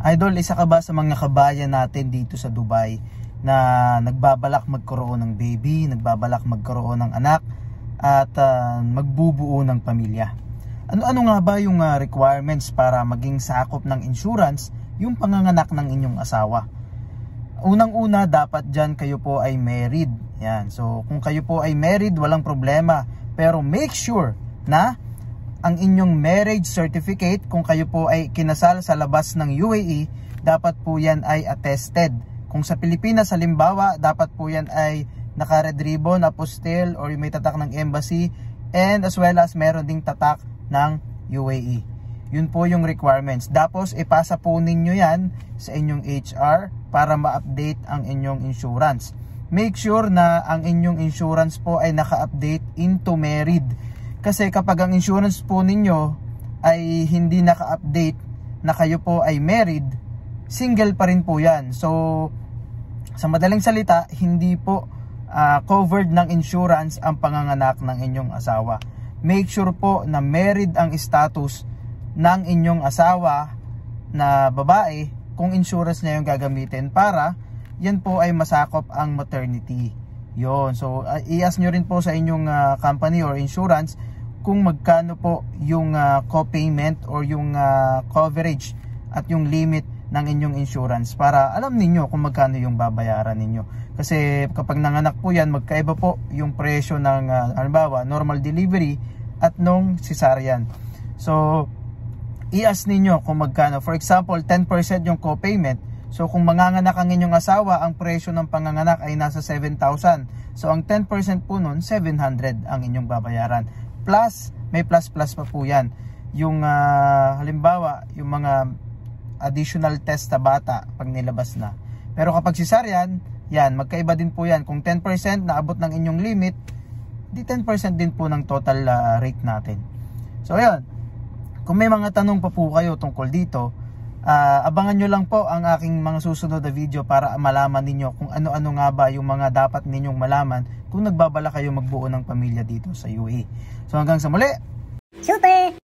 Idol, isa ka ba sa mga kabayan natin dito sa Dubai na nagbabalak magkaroon ng baby, nagbabalak magkaroon ng anak at magbubuo ng pamilya? Ano nga ba yung requirements para maging sakop ng insurance yung panganganak ng inyong asawa? Unang-una, dapat dyan kayo po ay married. Yan. So kung kayo po ay married, walang problema. Pero make sure na ang inyong marriage certificate, kung kayo po ay kinasal sa labas ng UAE, dapat po yan ay attested. Kung sa Pilipinas, halimbawa, dapat po yan ay naka-red ribbon, apostle, or may tatak ng embassy, and as well as meron ding tatak ng UAE. Yun po yung requirements. Tapos, ipasa po ninyo yan sa inyong HR para ma-update ang inyong insurance. Make sure na ang inyong insurance po ay naka-update into married. Kasi kapag ang insurance po ninyo ay hindi naka-update na kayo po ay married, single pa rin po yan. So, sa madaling salita, hindi po covered ng insurance ang panganganak ng inyong asawa. Make sure po na married ang status ng inyong asawa na babae kung insurance niya yung gagamitin para yan po ay masakop ang maternity. Yon. So, i-ask nyo rin po sa inyong company or insurance kung magkano po yung co-payment or yung coverage at yung limit ng inyong insurance para alam ninyo kung magkano yung babayaran ninyo. Kasi kapag nanganak po yan, magkaiba po yung presyo ng halimbawa, normal delivery at nung cesarean. So, i-ask ninyo kung magkano. For example, 10% yung co-payment. So, kung manganganak ang inyong asawa, ang presyo ng panganganak ay nasa 7,000. So, ang 10% po nun, 700 ang inyong babayaran. Plus, may plus pa po yan. Yung halimbawa, yung mga additional test sa bata pag nilabas na. Pero kapag cesarean, yan, magkaiba din po yan. Kung 10% naabot ng inyong limit, di 10% din po ng total rate natin. So, ayan. Kung may mga tanong pa po kayo tungkol dito, abangan nyo lang po ang aking mga susunod na video para malaman ninyo kung ano-ano nga ba yung mga dapat ninyong malaman kung nagbabala kayo magbuo ng pamilya dito sa UAE. So hanggang sa muli! Super!